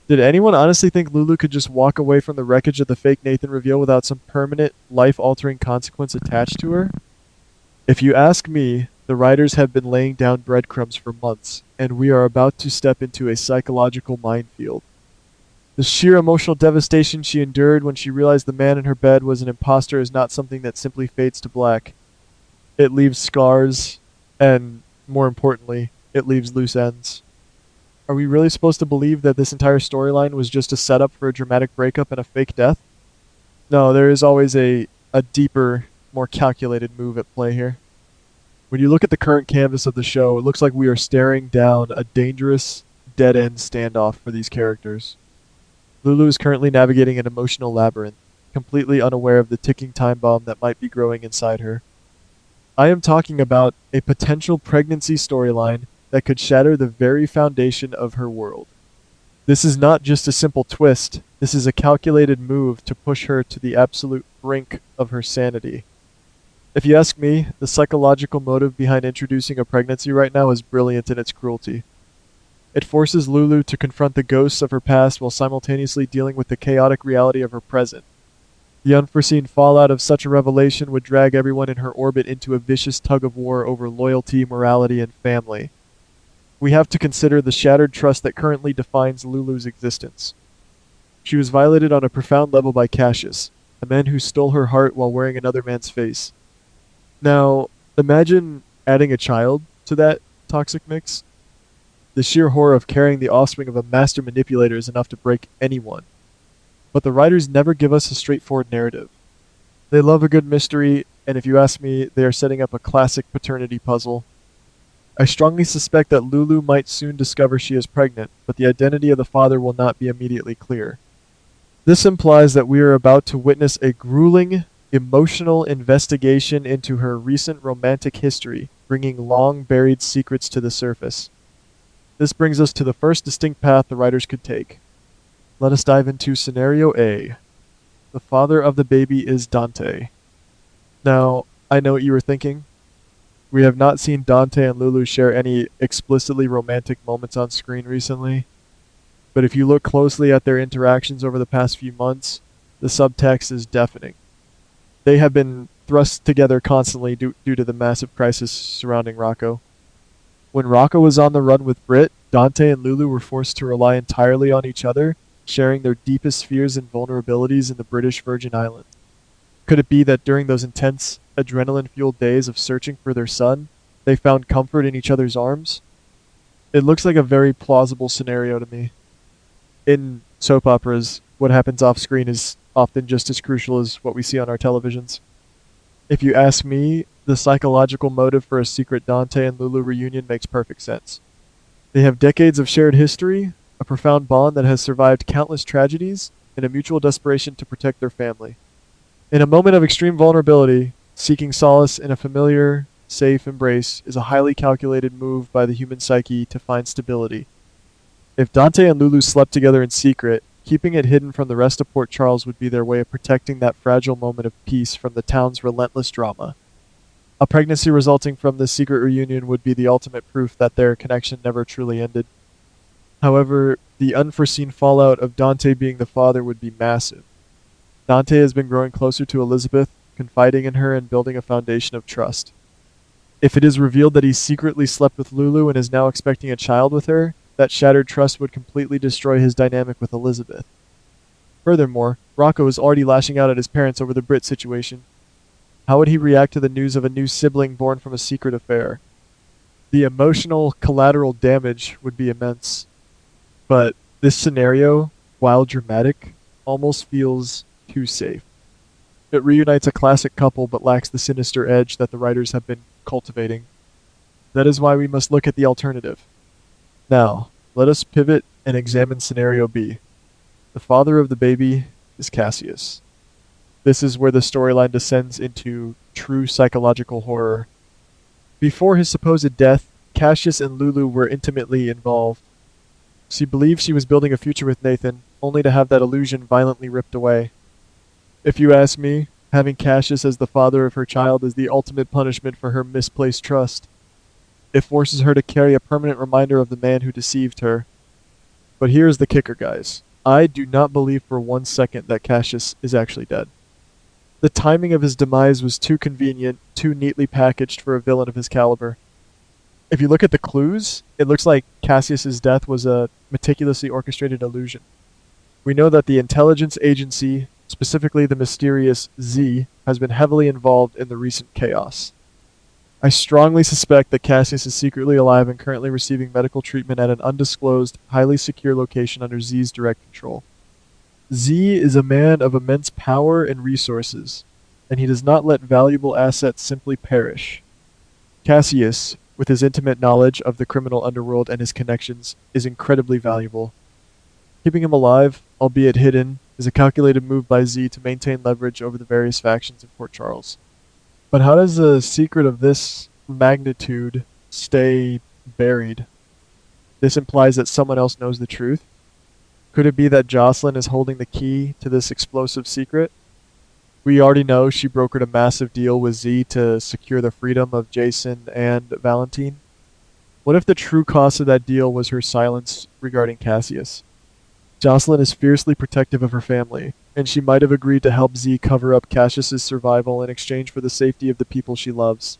Did anyone honestly think Lulu could just walk away from the wreckage of the fake Nathan reveal without some permanent, life-altering consequence attached to her? If you ask me, the writers have been laying down breadcrumbs for months, and we are about to step into a psychological minefield. The sheer emotional devastation she endured when she realized the man in her bed was an imposter is not something that simply fades to black. It leaves scars, and more importantly, it leaves loose ends. Are we really supposed to believe that this entire storyline was just a setup for a dramatic breakup and a fake death? No, there is always a deeper, more calculated move at play here. When you look at the current canvas of the show, it looks like we are staring down a dangerous, dead end standoff for these characters. Lulu is currently navigating an emotional labyrinth, completely unaware of the ticking time bomb that might be growing inside her. I am talking about a potential pregnancy storyline that could shatter the very foundation of her world. This is not just a simple twist, this is a calculated move to push her to the absolute brink of her sanity. If you ask me, the psychological motive behind introducing a pregnancy right now is brilliant in its cruelty. It forces Lulu to confront the ghosts of her past while simultaneously dealing with the chaotic reality of her present. The unforeseen fallout of such a revelation would drag everyone in her orbit into a vicious tug of war over loyalty, morality, and family. We have to consider the shattered trust that currently defines Lulu's existence. She was violated on a profound level by Cassius, a man who stole her heart while wearing another man's face. Now, imagine adding a child to that toxic mix. The sheer horror of carrying the offspring of a master manipulator is enough to break anyone. But the writers never give us a straightforward narrative. They love a good mystery, and if you ask me, they are setting up a classic paternity puzzle. I strongly suspect that Lulu might soon discover she is pregnant, but the identity of the father will not be immediately clear. This implies that we are about to witness a grueling, emotional investigation into her recent romantic history, bringing long-buried secrets to the surface. This brings us to the first distinct path the writers could take. Let us dive into Scenario A. The father of the baby is Dante. Now, I know what you were thinking. We have not seen Dante and Lulu share any explicitly romantic moments on screen recently, but if you look closely at their interactions over the past few months, the subtext is deafening. They have been thrust together constantly due to the massive crisis surrounding Rocco. When Rocco was on the run with Britt, Dante and Lulu were forced to rely entirely on each other, sharing their deepest fears and vulnerabilities in the British Virgin Islands. Could it be that during those intense, adrenaline-fueled days of searching for their son, they found comfort in each other's arms? It looks like a very plausible scenario to me. In soap operas, what happens off-screen is often just as crucial as what we see on our televisions. If you ask me, the psychological motive for a secret Dante and Lulu reunion makes perfect sense. They have decades of shared history, a profound bond that has survived countless tragedies, and a mutual desperation to protect their family. In a moment of extreme vulnerability, seeking solace in a familiar, safe embrace is a highly calculated move by the human psyche to find stability. If Dante and Lulu slept together in secret, keeping it hidden from the rest of Port Charles would be their way of protecting that fragile moment of peace from the town's relentless drama. A pregnancy resulting from this secret reunion would be the ultimate proof that their connection never truly ended. However, the unforeseen fallout of Dante being the father would be massive. Dante has been growing closer to Elizabeth, confiding in her and building a foundation of trust. If it is revealed that he secretly slept with Lulu and is now expecting a child with her, that shattered trust would completely destroy his dynamic with Elizabeth. Furthermore, Rocco is already lashing out at his parents over the Brit situation. How would he react to the news of a new sibling born from a secret affair? The emotional collateral damage would be immense. But this scenario, while dramatic, almost feels too safe. It reunites a classic couple but lacks the sinister edge that the writers have been cultivating. That is why we must look at the alternative. Now, let us pivot and examine Scenario B. The father of the baby is Cassius. This is where the storyline descends into true psychological horror. Before his supposed death, Cassius and Lulu were intimately involved. She believed she was building a future with Nathan, only to have that illusion violently ripped away. If you ask me, having Cassius as the father of her child is the ultimate punishment for her misplaced trust. It forces her to carry a permanent reminder of the man who deceived her. But here's the kicker, guys. I do not believe for 1 second that Cassius is actually dead. The timing of his demise was too convenient, too neatly packaged for a villain of his caliber. If you look at the clues, it looks like Cassius's death was a meticulously orchestrated illusion. We know that the intelligence agency, specifically the mysterious Z, has been heavily involved in the recent chaos. I strongly suspect that Cassius is secretly alive and currently receiving medical treatment at an undisclosed, highly secure location under Z's direct control. Z is a man of immense power and resources, and he does not let valuable assets simply perish. Cassius, with his intimate knowledge of the criminal underworld and his connections, is incredibly valuable. Keeping him alive, albeit hidden, is a calculated move by Z to maintain leverage over the various factions in Port Charles. But how does a secret of this magnitude stay buried? This implies that someone else knows the truth. Could it be that Jocelyn is holding the key to this explosive secret? We already know she brokered a massive deal with Z to secure the freedom of Jason and Valentine. What if the true cost of that deal was her silence regarding Cassius? Jocelyn is fiercely protective of her family, and she might have agreed to help Z cover up Cassius's survival in exchange for the safety of the people she loves.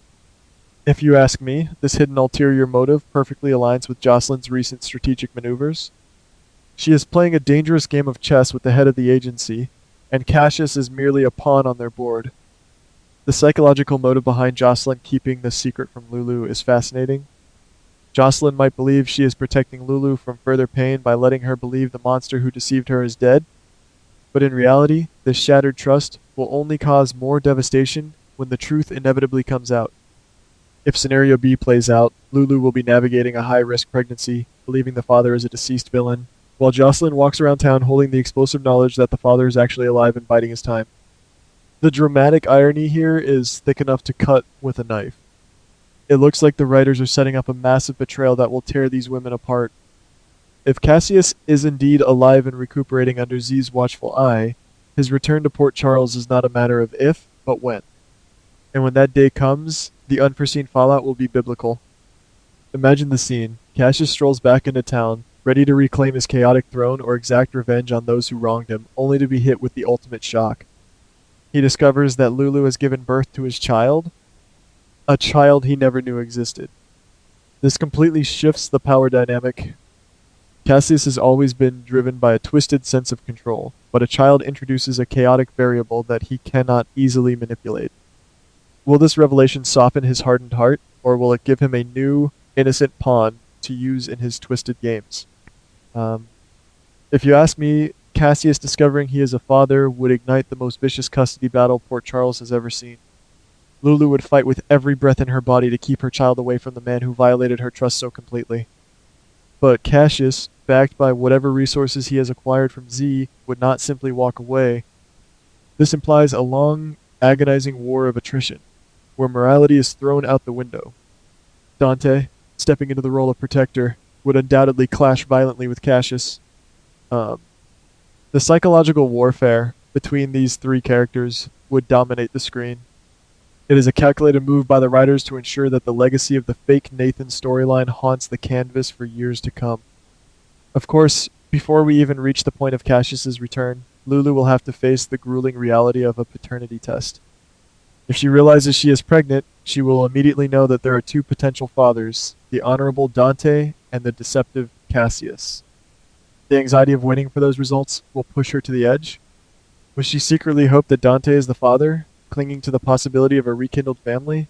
If you ask me, this hidden ulterior motive perfectly aligns with Jocelyn's recent strategic maneuvers. She is playing a dangerous game of chess with the head of the agency, and Cassius is merely a pawn on their board. The psychological motive behind Jocelyn keeping the secret from Lulu is fascinating. Jocelyn might believe she is protecting Lulu from further pain by letting her believe the monster who deceived her is dead, but in reality, this shattered trust will only cause more devastation when the truth inevitably comes out. If scenario B plays out, Lulu will be navigating a high-risk pregnancy, believing the father is a deceased villain, while Jocelyn walks around town holding the explosive knowledge that the father is actually alive and biding his time. The dramatic irony here is thick enough to cut with a knife. It looks like the writers are setting up a massive betrayal that will tear these women apart. If Cassius is indeed alive and recuperating under Z's watchful eye, his return to Port Charles is not a matter of if, but when. And when that day comes, the unforeseen fallout will be biblical. Imagine the scene. Cassius strolls back into town, ready to reclaim his chaotic throne or exact revenge on those who wronged him, only to be hit with the ultimate shock. He discovers that Lulu has given birth to his child, a child he never knew existed. This completely shifts the power dynamic. Cassius has always been driven by a twisted sense of control, but a child introduces a chaotic variable that he cannot easily manipulate. Will this revelation soften his hardened heart, or will it give him a new, innocent pawn to use in his twisted games? If you ask me, Cassius discovering he is a father would ignite the most vicious custody battle Port Charles has ever seen. Lulu would fight with every breath in her body to keep her child away from the man who violated her trust so completely. But Cassius, backed by whatever resources he has acquired from Z, would not simply walk away. This implies a long, agonizing war of attrition, where morality is thrown out the window. Dante, stepping into the role of protector, would undoubtedly clash violently with Cassius. The psychological warfare between these three characters would dominate the screen. It is a calculated move by the writers to ensure that the legacy of the fake Nathan storyline haunts the canvas for years to come. Of course, before we even reach the point of Cassius's return, Lulu will have to face the grueling reality of a paternity test. If she realizes she is pregnant, she will immediately know that there are two potential fathers, the honorable Dante and the deceptive Cassius. The anxiety of waiting for those results will push her to the edge. Will she secretly hope that Dante is the father, clinging to the possibility of a rekindled family?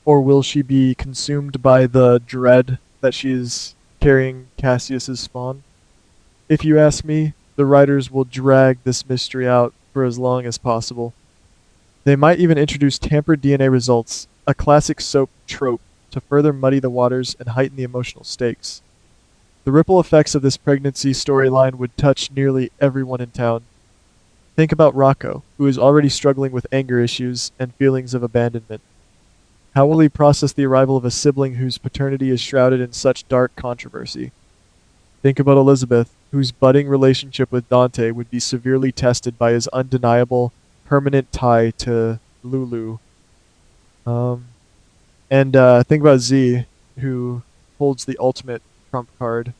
Or will she be consumed by the dread that she is carrying Cassius's spawn? If you ask me, the writers will drag this mystery out for as long as possible. They might even introduce tampered DNA results, a classic soap trope, to further muddy the waters and heighten the emotional stakes. The ripple effects of this pregnancy storyline would touch nearly everyone in town. Think about Rocco, who is already struggling with anger issues and feelings of abandonment. How will he process the arrival of a sibling whose paternity is shrouded in such dark controversy? Think about Elizabeth, whose budding relationship with Dante would be severely tested by his undeniable, permanent tie to Lulu. Think about Z, who holds the ultimate trump card.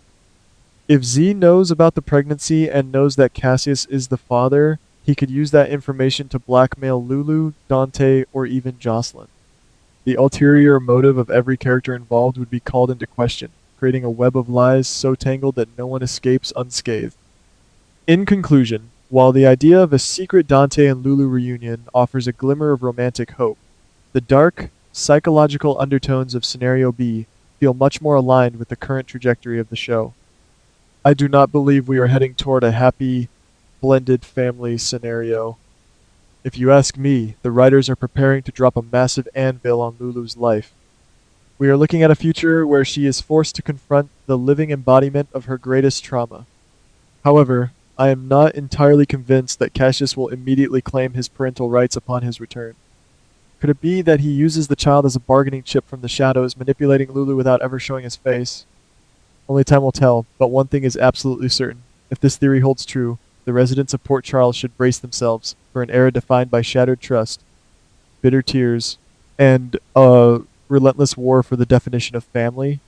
If Z knows about the pregnancy and knows that Cassius is the father, he could use that information to blackmail Lulu, Dante, or even Jocelyn. The ulterior motive of every character involved would be called into question, creating a web of lies so tangled that no one escapes unscathed. In conclusion, while the idea of a secret Dante and Lulu reunion offers a glimmer of romantic hope, the dark, psychological undertones of Scenario B feel much more aligned with the current trajectory of the show. I do not believe we are heading toward a happy, blended family scenario. If you ask me, the writers are preparing to drop a massive anvil on Lulu's life. We are looking at a future where she is forced to confront the living embodiment of her greatest trauma. However, I am not entirely convinced that Cassius will immediately claim his parental rights upon his return. Could it be that he uses the child as a bargaining chip from the shadows, manipulating Lulu without ever showing his face? Only time will tell, but one thing is absolutely certain. If this theory holds true, the residents of Port Charles should brace themselves for an era defined by shattered trust, bitter tears, and a relentless war for the definition of family.